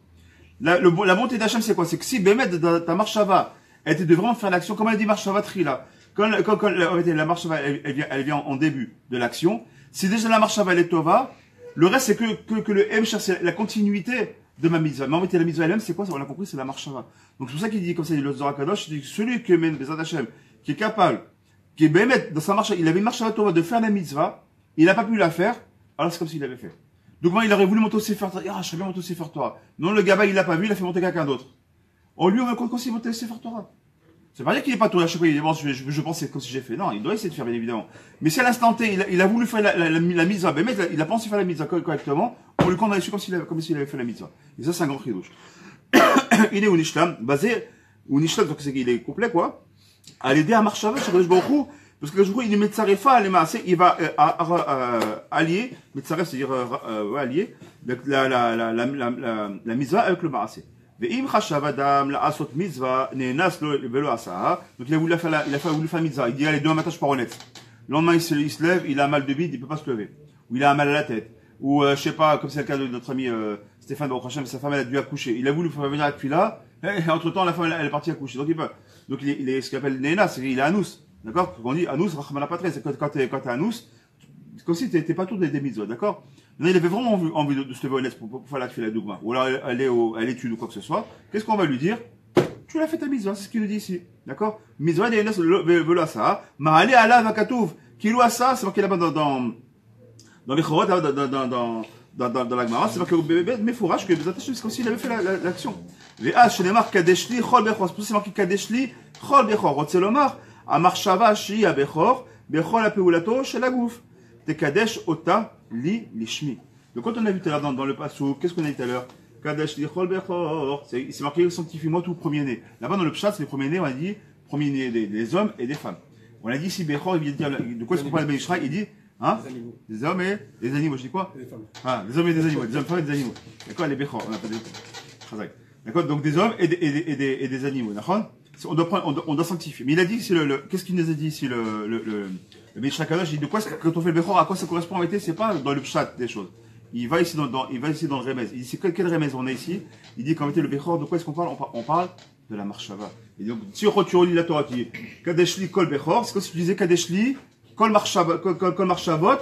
La bonté d'Hachem, c'est quoi? C'est que si Bémet, dans ta marshava, elle était de vraiment faire l'action, comme elle dit marshava tri là, quand la marshava, elle vient en début de l'action, si déjà la marshava, elle est tova, le reste, c'est que le M cherche la continuité de ma mitzvah. Mais en fait, la mitzvah elle-même, c'est quoi? On l'a compris, c'est la marshava. Donc, c'est pour ça qu'il dit comme ça, il dit le Zohar Kadosh, il dit celui qui mène Bezat Hashem, qui est capable, qui est bémet dans sa marshava, il avait une marshava Torah de faire la mitzvah, il n'a pas pu la faire, alors c'est comme s'il l'avait fait. Donc, moi, il aurait voulu monter au Sefer Torah, je serais bien monter au Sefer Torah. Non, le gaba, il l'a pas vu, il a fait monter quelqu'un d'autre. On lui, on va compte s'il monter au Sefer Torah. C'est pas dire qu'il est pas tout à chaque fois, il dit, bon, je pense que c'est comme si j'ai fait. Non, il doit essayer de faire, bien évidemment. Mais si à l'instant T, il a voulu faire la mitzvah, bémet, il a pensé faire la mitzvah correctement, on lui compte dessus comme s'il avait fait la mitzvah. Et ça, c'est un grand chidouche. Il est Unishlam, basé, Unishlam, donc c'est qu'il est complet, quoi. À l'aider à marshava, chez Kadosh Baruch Hu, parce que Kadosh Baruch Hu, il est metzarefa, il va, allier, metzaref, c'est-à-dire, allier, la mitzvah avec le maasé. Donc il a voulu faire la mitzvah. Il dit allez, demain matin je pars honnête. Le lendemain il se lève, il a mal de bide, il peut pas se lever. Ou il a mal à la tête. Ou je sais pas, comme c'est le cas de notre ami Stéphane Baruch Hashem, sa femme elle a dû accoucher. Il a voulu faire venir avec là, et entre temps la femme elle est partie accoucher. Donc il peut. Donc il est ce qu'on appelle Néna, c'est qu'il est Anous. D'accord? On dit Anous, Rachmana Patre, c'est quand t'es Anous, comme si tu n'étais pas tout des mitzvot, d'accord? Là, il avait vraiment envie de se lever au net pour faire la tefila dougma, ou alors aller à l'étude ou quoi que ce soit. Qu'est-ce qu'on va lui dire? Tu l'as fait ta mitzvah, c'est ce qu'il nous dit ici, d'accord? Mitzvah de Enes velo asa, ma ale ala vakatouv, kilo asa, c'est marqué là-bas dans les chorot, dans la Gemara, c'est marqué mais fourrage que c'est comme s'il avait fait l'action. Les H, chez les marques Kadeshli, Chol Bechor, c'est marqué Kadeshli, Chol Bechor, Rotzelomar, Amarshava, Shi, Abechor, Bechor, la Peulato, chez la Gouf. Te Kadesh, Ota, Li, Lishmi. Donc quand on a vu tout à l'heure dans le passou, qu'est-ce qu'on a dit tout à l'heure? Kadeshli, Chol Bechor, c'est marqué sanctifie-moi tout premier-né. Là-bas dans le Pshat, c'est les premiers-nés, on a dit premiers-nés des hommes et des femmes. On a dit si Bechor, il vient dire, de quoi est-ce qu'on parle de Béishra? Il dit, hein? Des hommes et des animaux, je dis quoi? Des femmes. Ah, des hommes et des animaux, des hommes, femmes et des animaux. D'accord, les Bechor, on n'a pas dit. D'accord, donc des hommes et des animaux, d'accord? On doit sanctifier. Mais il a dit, qu'est-ce qu'il nous a dit ici, le Béishra Kadosh, il dit de quoi, quand on fait le Bechor, à quoi ça correspond en réalité? C'est pas dans le pshat des choses. Il va ici dans le remez. Il dit, c'est quel remez on a ici? Il dit qu'en réalité, le Bechor, de quoi est-ce qu'on parle? On parle de la marshava. Et donc, si tu relis la Torah qui est Kadeshli kol Bechor, c'est comme si tu disais Kadeshli kol marshavot,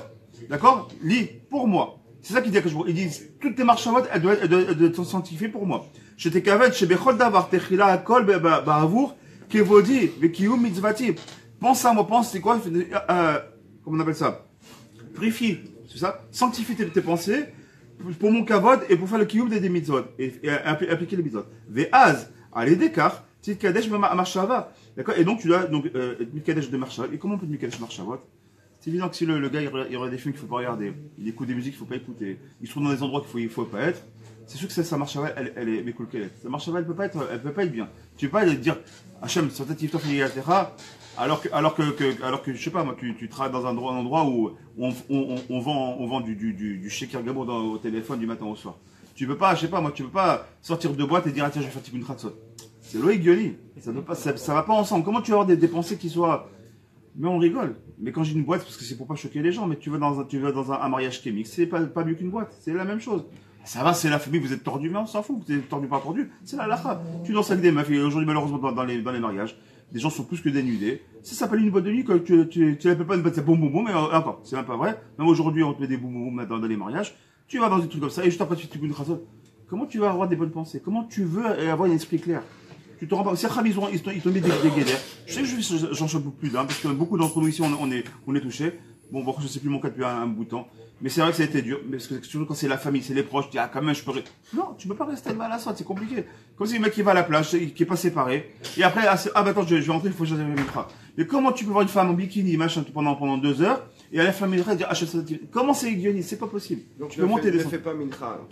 d'accord? Li, pour moi. C'est ça qu'il dit à Kajbour. Il dit, toutes tes marchavot, elles doivent être sanctifiées pour moi. J'étais kavet, chez Bechol Davar, Techila, Akol, Ba'avour, Kevodi, Vekium, Mitzvati. Pense à moi, pense, c'est quoi, comment on appelle ça? Purifie, c'est ça? Sanctifie tes pensées, pour mon kavod, et pour faire le kiyum des mitzvot, et appliquer les mitzvot. Ve'az, allez d'écart, Tit Kadesh, Marshava. D'accord? Et donc, tu dois, Mikadesh de Marshava. Et comment on peut Mikadesh Marshavot? C'est évident que si le gars, il regarde des films qu'il ne faut pas regarder, il écoute des musiques qu'il ne faut pas écouter, il se trouve dans des endroits qu'il ne faut pas être, c'est sûr que sa marshava, elle est mécoulquée. Sa marshava, elle peut pas être bien. Tu peux pas dire, Hachem, sur ta tiftof alors que, je sais pas, moi, tu travailles dans un endroit où on vend du sheker gabour au téléphone du matin au soir. Tu peux pas, je sais pas, moi, tu peux pas sortir de boîte et dire, ah, tiens, je vais faire une kratzot. C'est loïc gueuli. Ça va pas ensemble. Comment tu vas avoir des pensées qui soient, mais on rigole. Mais quand j'ai une boîte, parce que c'est pour pas choquer les gens, mais tu vas dans un mariage chimique, c'est pas mieux qu'une boîte, c'est la même chose. Ça va, c'est la famille, vous êtes tordu, mais on s'en fout, vous êtes tordu, pas tordu, c'est la lacha. Tu danses avec des meufs, et aujourd'hui, malheureusement, dans les mariages, des gens sont plus que dénudés. Ça s'appelle une boîte de nuit, que tu l'appelles pas une boîte, c'est boum boum boum, mais encore, c'est même pas vrai. Même aujourd'hui, on te met des boum boum boum dans les mariages. Tu vas dans des trucs comme ça, et juste après, tu te fais une chazot. Comment tu vas avoir des bonnes pensées? Comment tu veux avoir un esprit clair? Tu te rends pas, ces Kham, ils te mettent des guédères. Je sais que j'en chope plus, hein, parce que beaucoup d'entre nous ici, on est touchés. Bon, je sais plus mon cas depuis un bout de temps. Mais c'est vrai que ça a été dur, parce que surtout quand c'est la famille, c'est les proches, tu dis, ah, quand même, je peux non, tu peux pas rester mal à ça, c'est compliqué. Comme si le mec qui va à la plage, qui est pas séparé, et après, bah attends, je vais rentrer, il faut que j'aille mes bras. Mais comment tu peux voir une femme en bikini, machin, pendant 2 heures, et à la fin, il dire, achète ça, comment c'est guionné? C'est pas possible. Donc, tu peux monter des ne fais pas mincha, alors.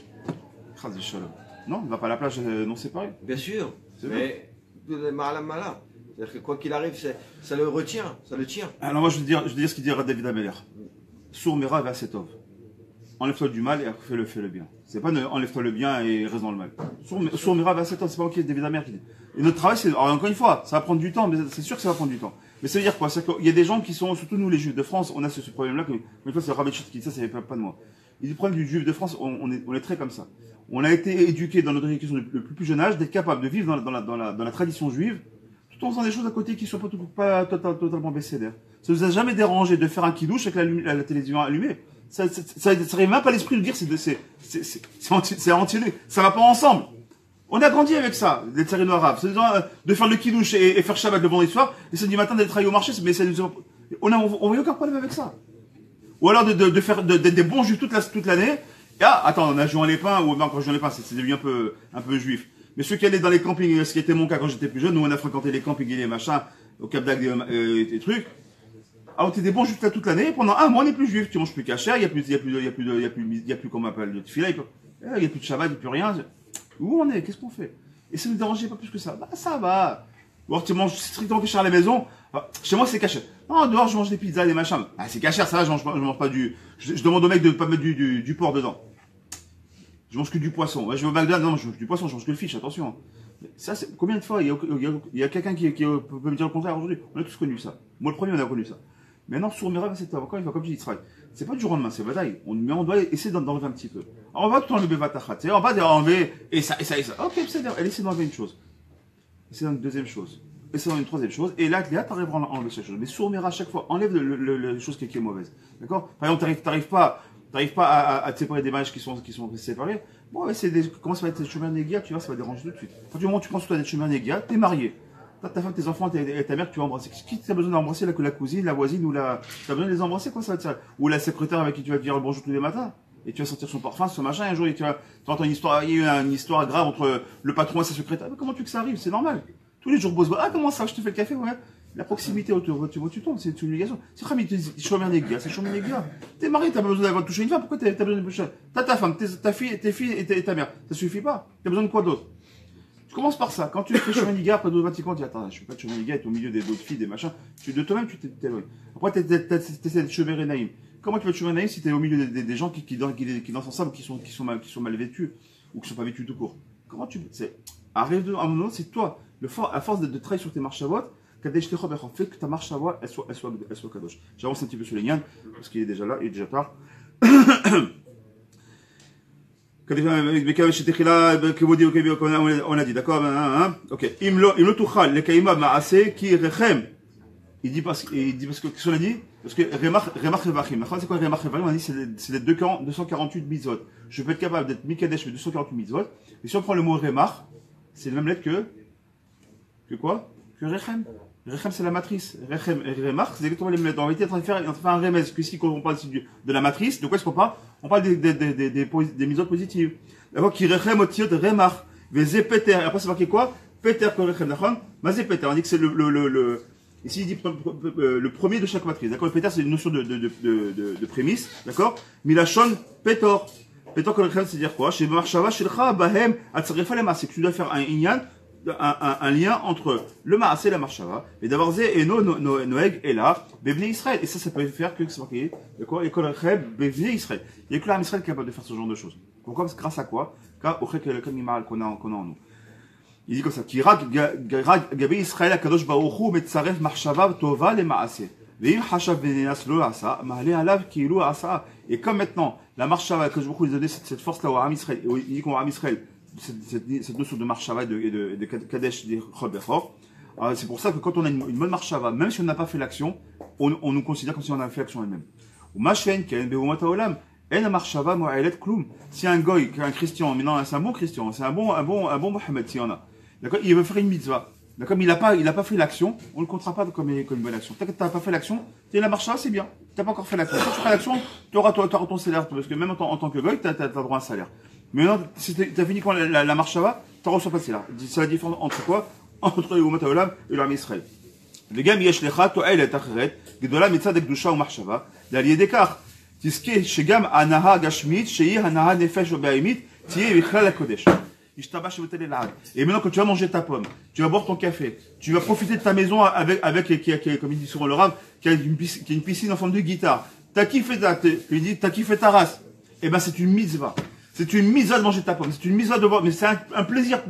Non, il va pas à la plage non séparé. Bien sûr, mais mala. C'est-à-dire que quoi qu'il arrive, ça le retient, ça le tient. Alors moi, je veux dire ce qu'il dit à David Ameller. Sourd Mera va Setov. Enlève-toi du mal et fais le bien. C'est pas enlève-toi le bien et reste dans le mal. Sourd Mera va Setov, c'est pas ok, David Ameller qui dit. Et notre travail, c'est, alors encore une fois, ça va prendre du temps, mais c'est sûr que ça va prendre du temps. Mais ça veut dire quoi? C'est qu'il y a des gens qui sont, surtout nous les Juifs de France, on a ce problème-là, une fois c'est Rabbi Chut qui dit ça, c'est pas de moi. Il dit le problème du Juif de France, on est très comme ça. On a été éduqué dans notre éducation le plus jeune âge d'être capable de vivre dans la tradition juive, tout en faisant des choses à côté qui ne sont pas totalement bécédaires. Ça nous a jamais dérangé de faire un kidouche avec la télévision allumée. Ça n'arrive même pas à l'esprit de dire c'est anti-lui. Ça va pas ensemble. On a grandi avec ça, les tsarines arabes. C'est de faire le kidouche et faire Shabbat le vendredi soir, et samedi matin d'être travailler au marché, mais on n'a aucun problème avec ça. Ou alors d'être des bons juifs toute l'année. Et attends, on a joué en lépin, ou même quand je joué en lépin, c'est devenu un peu juif. Mais ceux qui allaient dans les campings, ce qui était mon cas quand j'étais plus jeune, nous on a fréquenté les campings et les machins, au Cap d'Agde et trucs. Ah, on était des bons juifs là toute l'année, pendant un mois on n'est plus juif, tu manges plus cachère, il y a plus comment on appelle, le tefila, il y a plus de Shabbat, il n'y a plus rien. Où on est? Qu'est-ce qu'on fait? Et ça ne nous dérangeait pas plus que ça. Bah, ça va. Ou alors tu manges strictement cachère à la maison. Enfin, chez moi c'est cachère. Non, dehors je mange des pizzas, des machins. Ah, c'est cachère, ça va, je mange pas je demande au mec de ne pas mettre du porc dedans. Je mange que du poisson. Ouais, je vais au McDonald's, non, je mange du poisson, je mange que le fish, attention. Ça, c'est, combien de fois il y a quelqu'un qui peut me dire le contraire aujourd'hui? On a tous connu ça. Moi, le premier, on a connu ça. Maintenant, sur Mera, c'est encore une fois, comme je dis, Israël. C'est pas du jour au lendemain, c'est bataille. Mais on doit essayer d'enlever un petit peu. Alors, on va tout enlever Batachat. On va enlever, et ça. Ok, c'est-à-dire, elle essaie d'enlever une chose. C'est une deuxième chose. Et c'est une troisième chose. Et là, tu arriveras à enlever chaque chose. Mais sourmera à chaque fois. Enlève la chose qui est mauvaise. D'accord? Par exemple, t'arrives pas à te séparer des mariages qui sont séparés. Bon, ouais, comment ça va être chemin négia, tu vois, ça va déranger tout de suite. À partir du moment où tu penses que tu as des chemins négia, t'es marié. T'as ta femme, tes enfants et ta mère que tu vas embrasser. Qui t'as besoin d'embrasser la cousine, la voisine ou t'as besoin de les embrasser, quoi, ça va te servir. Ou la secrétaire avec qui tu vas te dire bonjour tous les matins. Et tu vas sentir son parfum, son machin, et un jour, tu vas entendre une histoire, il y a eu une histoire grave entre le patron et sa secrétaire. Mais comment tu veux que ça arrive? C'est normal. Tous les jours, bosse, ah, comment ça, je te fais le café, ouais. La proximité autour, tu tombes, c'est une obligation. C'est très bien, c'est chômeur des gars, c'est chômeur des gars. T'es marié, t'as pas besoin d'avoir touché une femme, pourquoi t'as besoin de toucher? T'as ta femme, ta fille, tes filles et ta mère. Ça suffit pas. T'as besoin de quoi d'autre? Tu commences par ça. Quand tu fais chemin des gars, après automatiquement, tu dis, attends, je fais pas de chemin des gars, t'es au milieu des d'autres filles, des machins. De toi-même, tu t'éloignes. Après, t'essaies d'être chemin et naïm. Comment tu vas être chemin naïm si t'es au milieu des gens qui dansent ensemble, qui sont mal vêtus, ou qui sont pas vêtus tout court? Comment tu, arrive à un moment, c'est toi. À force de travailler sur tes marches à vote, fait que ta marche à voix, elle soit kadosh. J'avance un petit peu sur les Yann, parce qu'il est déjà là, il est déjà tard. On a dit, d'accord? Ok. Imlo tuchal, le kaima ma'ase, qui rechem. Il dit parce que, qu'est-ce qu'on a dit? Parce que remach revachim. C'est quoi remach revachim? On a dit, c'est les 248 mitzvot. Je peux être capable d'être mikadesh mais 248 mitzvot. Et si on prend le mot remach, c'est la même lettre que quoi? Que rechem. Rechem, c'est la matrice. Rechem et remach, c'est exactement les mêmes lettres. En réalité, on est en train de faire un remez. Puisqu'ici, quand on parle de la matrice, de quoi est-ce qu'on parle? On parle des mitzvot positives. D'accord? Qui rechem otiot remach. Veze peter. Après, c'est marqué quoi? Peter que rechem nachon. Mazé peter. On dit que c'est ici, il dit le premier de chaque matrice. D'accord? Le péter, c'est une notion de prémisse. D'accord? Milachon, pétor. Pétor, c'est-à-dire quoi? Chez Marshava, chez Bahem, Atzrefa, les c'est que tu dois faire un inyan, un lien entre le Maasé et la Marshava. Et d'avoir Zé et Noeg et là, Bevne Israël. Et ça peut faire que c'est marqué. D'accord? École Recheb, Bevne Israël. Il y a que l'âme Israël qui est capable de faire ce genre de choses. Pourquoi? Parce que grâce à quoi? Car au Chek, le Kanimal qu'on a en nous. Il dit comme ça, Kirak Gabi Israël Kadosh Baruchu Metzaref Marshava Tova le Maasé. Veim Hashav Venenas Lo Asa, Mahle Alav Kilu Asa. Et comme maintenant, la Marshava Kadosh Baruchu lui a donné cette force-là au Ham Israël, et il dit qu'on Ham Israël, cette notion de Marshava et de Kadesh des Chol Bechor. C'est pour ça que quand on a une bonne Marshava, même si on n'a pas fait l'action, on nous considère comme si on avait fait l'action elle-même. Ou Mashen, Ken Beumata Olam. Si un goy, un chrétien, mais non, c'est un bon chrétien, c'est un bon Mohammed, s'il y en a. D'accord? Il veut faire une mitzvah. D'accord? Mais il a pas fait l'action, on le comptera pas comme une bonne action. T'as pas fait l'action, tu la marche là, c'est bien. T'as pas encore fait l'action. Quand tu feras l'action, tu auras ton salaire, parce que même en tant que goy, t'as droit à un salaire. Mais non, si t'as fini quand la marche va, t'en reçois pas de salaire. C'est la différence entre quoi? Entre le Umat Olam et l'armée Israël. Le gars, yesh lecha, to'el et acheret, gedola mitzad ekdusha ou marshava, d'allier d'écart. Tiske shegam anaha gashmit, shei anaha nefesh obeimit, tiye vichlal kodesh. Et maintenant, quand tu vas manger ta pomme, tu vas boire ton café, tu vas profiter de ta maison avec comme il dit souvent le Rav, qui a une piscine en forme de guitare. T'as kiffé ta race. Eh ben, c'est une mitzvah. C'est une mitzvah de manger ta pomme. C'est une mitzvah de boire. Mais c'est un plaisir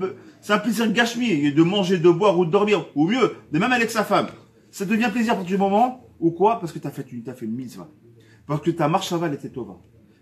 gashmi de manger, de boire ou de dormir. Ou mieux, de même avec sa femme. Ça devient plaisir pour du moment. Ou quoi? Parce que t'as fait une mitzvah. Parce que ta marche elle était tova.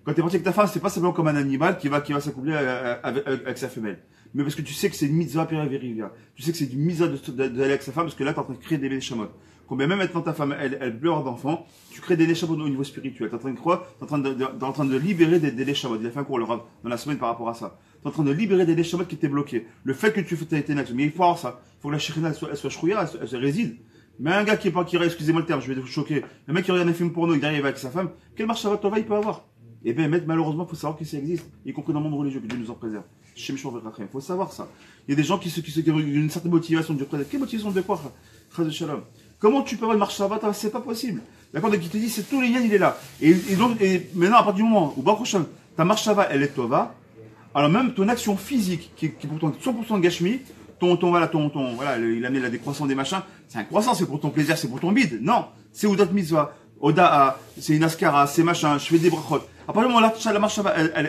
Quand t'es parti avec ta femme, c'est pas simplement comme un animal qui va s'accoupler avec sa femelle. Mais parce que tu sais que c'est une mitzvah périvérivia. Tu sais que c'est une mitzvah d'aller avec sa femme parce que là, t'es en train de créer des neshamot. Combien même maintenant ta femme, elle pleure d'enfant, tu crées des neshamot au niveau spirituel. T'es en train de croire, t'es en train de libérer des neshamot. Il a fait un cours le Rav dans la semaine par rapport à ça. T'es en train de libérer des neshamot qui étaient bloqués. Le fait que tu fais ta action. Mais il faut avoir ça. Il faut que la shirina, elle soit shrouya, elle réside. Mais un gars qui excusez-moi le terme, je vais vous choquer. Le mec qui regarde un film porno, il arrive avec sa femme, quelle marche ça va il peut avoir? Et bien, malheureusement, il faut savoir que ça existe, y compris dans le monde religieux, que Dieu nous en préserve. Il faut savoir ça. Il y a des gens qui ont une certaine motivation de Dieu préserve. Quelle motivation de quoi? Comment tu peux avoir une marche Shabbat? C'est pas possible. D'accord? Donc il te dit, c'est tout les liens, il est là. Et maintenant, à partir du moment où Baruch ta marche Shabbat, elle est Tova, alors même ton action physique, qui est pourtant 100% Gashmi, voilà, il a amené la décroissance des machins, c'est un croissant, c'est pour ton plaisir, c'est pour ton bide. Non, c'est Oudat Mitzvah, Oda'a, c'est une askara, c'est machin, je fais des brachot. À partir du moment où la marche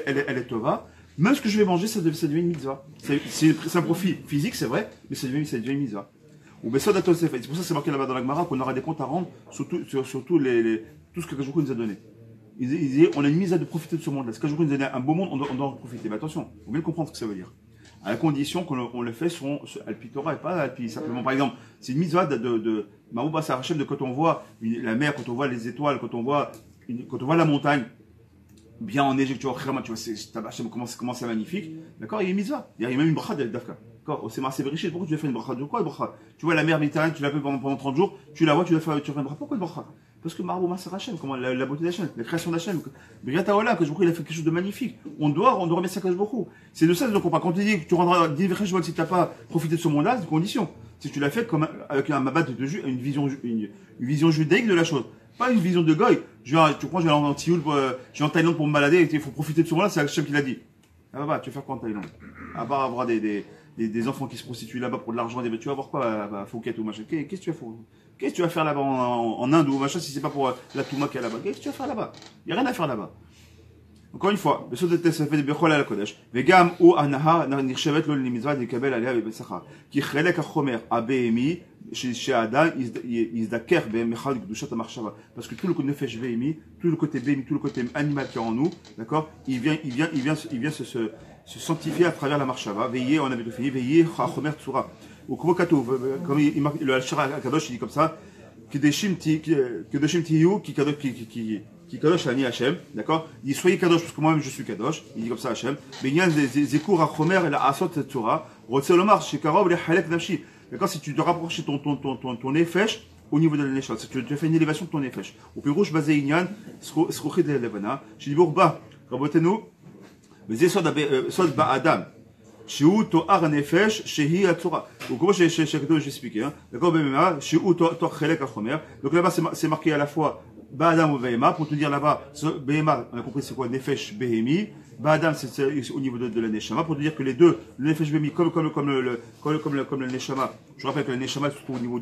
elle est tova, même ce que je vais manger, ça devient une mitzvah. C'est un profit physique, c'est vrai, mais ça devient une mitzvah. Ou Besod Atol Sefer. C'est pour ça que c'est marqué là-bas dans la Gemara qu'on aura des comptes à rendre sur tout ce que Kajoukou nous a donné. Il disait, on a une mise à de profiter de ce monde-là. Si Kajoukou nous a donné un beau monde, on doit en profiter. Mais attention, il faut bien comprendre ce que ça veut dire. à la condition qu'on le fait sur Alpi Torah et pas Alpi. Simplement, par exemple, c'est une mitzvah de Marouba Sarachem, de quand on voit la mer, quand on voit les étoiles, quand on voit la montagne, bien enneigée, tu vois, comment c'est magnifique. D'accord, il y a une mitzvah. Il y a même une bracha d'Afka. D'accord, c'est Marseille Berichit. Pourquoi tu dois faire une bracha? De quoi, une bracha? Tu vois la mer Méditerranée, tu l'as fait pendant 30 jours, tu la vois, tu dois faire une bracha. Pourquoi une bracha? Parce que Marouba Sarachem, comment la beauté d'Hachem, la création d'Hachem, Briataola, que je il a fait quelque chose de magnifique. On doit remercier Kadosh Baruch Hu. C'est de ça donc on parle. Quand tu dis que tu rendras d'Ivresh si tu n'as pas profité de ce monde-là, c'est une condition. Si tu l'as fait comme avec un mabat de une vision judaïque de la chose. Pas une vision de goy. Tu crois que je vais en Tioul, je vais en Thaïlande pour me balader et il faut profiter de ce moment-là, c'est Hachem qui l'a dit. Ah bah, tu vas faire quoi en Thaïlande? À part avoir des enfants qui se prostituent là-bas pour de l'argent, tu vas voir quoi à Phuket ou machin. Qu'est-ce que tu vas faire là-bas en Inde ou machin si c'est pas pour la Touma qui est là-bas? Qu'est-ce que tu vas faire là-bas? Il n'y a rien à faire là-bas. Encore une fois, le saut de test fait de Bechol à la Kodesh. Vegam ou Anaha nirchevet lo l'imizva de Kabel alea bebesacha. Qui chelek achomer abemi chez Adam izdaker be'mechad gdushat amachshava. Parce que tout le côté nefesh be'emi, tout le côté be'emi, tout le côté animal qui est en nous, d'accord, il vient se sanctifier à travers la marshava. Veillez, on avait fini, veillez achomer tsura. Ou comme le Al-Shara Kadosh il dit comme ça, Kedeshim tiyu qui kadosh ani Hachem, d'accord? Il dit soyez kadosh parce que moi-même je suis kadosh. Il dit comme ça Hachem. Mais il y a des cours à Chomer et la Asot Tzura. Rotzelomar chez Karob les Halek Nafshi. D'accord? Si tu te rapproches ton nefesh au niveau de la neshama, si tu fais une élévation de ton nefesh. Au plus rouge basé Inyan, Skrochid de Levana. Chez Libourba, Rabotenu, mais c'est Sod Ba Adam. Chez où Toar Nefesh, chez Hi Atzura. Ou comment j'ai expliqué, hein? D'accord? Chez où Toar Chelek à Chomer. Donc là-bas c'est marqué à la fois Ba'adam ou Behema, pour te dire là-bas, Behema, on a compris c'est quoi, Nefesh Behemi, Ba'adam c'est au niveau de la Neshama, pour te dire que les deux, le Nefesh Behemi, comme le Neshama, je rappelle que le Neshama se trouve au niveau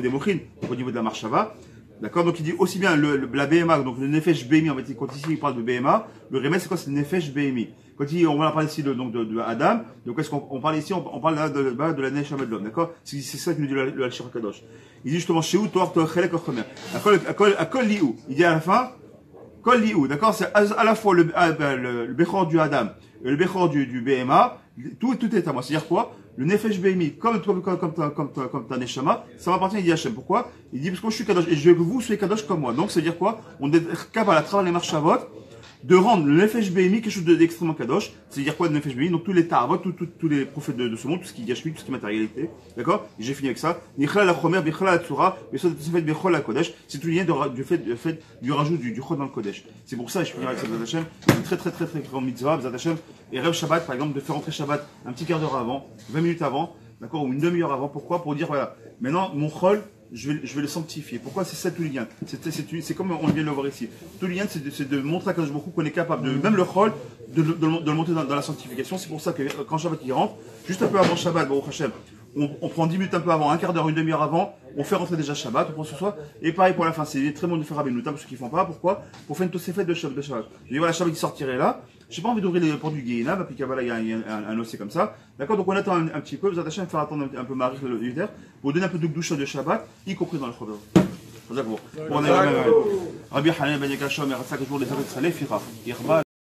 des Mochin, au niveau de la Marshava, d'accord, donc il dit aussi bien la Behema, donc le Nefesh Behemi, en fait, quand ici il parle de Behema, le remède c'est quoi, c'est le Nefesh Behemi. Quand on va parler ici de Adam, donc est-ce qu'on parle ici, on parle là de la Neshama de l'homme, d'accord? C'est ça que nous dit le Al-Shira Kadosh. Il dit justement, chez où Toar Chelek Chomer. À Kol Liou. Il dit à la fin, Kol Liou, d'accord? C'est à la fois le Bechor du Adam et le Bechor du BMA, tout est à moi. C'est-à-dire quoi? Le Nefesh Behemi, comme ta Neshama, ça m'appartient, il dit Hachem. Pourquoi? Il dit, parce que je suis Kadosh, et je veux que vous soyez Kadosh comme moi. Donc, ça veut dire quoi? On est capable à travers les marchavot, de rendre le Nefesh Behemi quelque chose d'extrêmement kadosh. C'est-à-dire quoi le Nefesh Behemi? Donc tous les Ta'avot, tous les prophètes de ce monde, tout ce qui est gashmi, tout ce qui est matérialité. D'accord? J'ai fini avec ça. Nichla la Chomer, Bichla la Tsura, mais ça fait Bichol la Kodesh. C'est tout lien du fait du rajout du Chod dans le Kodesh. C'est pour ça, je finirai avec ça, Bezat Hashem. Une très grande mitzvah, Bezat Hashem. Et Rev Shabbat, par exemple, de faire entrer Shabbat un petit quart d'heure avant, 20 minutes avant, d'accord? Ou une demi-heure avant. Pourquoi? Pour dire, voilà. Maintenant, mon Chol, je vais le sanctifier. Pourquoi? C'est ça tout le lien. C'est comme on vient de le voir ici. Tout le lien, c'est de montrer à Kadosh Baruch Hu qu'on est capable de, même le Chol, de le monter dans la sanctification. C'est pour ça que quand Shabbat il rentre, juste un peu avant Shabbat, Baruch Hashem, on prend 10 minutes un peu avant, un quart d'heure, une demi-heure avant, on fait rentrer déjà Shabbat, on prend ce soir. Et pareil pour la fin, c'est très bon de faire Rabbeinu Tam, pour ceux qui font pas. Pourquoi? Pour faire une Tosefet de Shabbat. Je dis voilà, Shabbat qui sortirait là. J'ai pas envie d'ouvrir les portes du Guéhinam, puis Kabbalah, il y a un OC comme ça. D'accord? Donc on attend un petit peu, vous attachez à faire attendre un peu Marie le Yuter, pour donner un peu de Gdusha de Shabbat, y compris dans le Chodesh. Rabbi Hanan ben Yakashom, et Ratzak, jour des Zavet Saleh, Fira.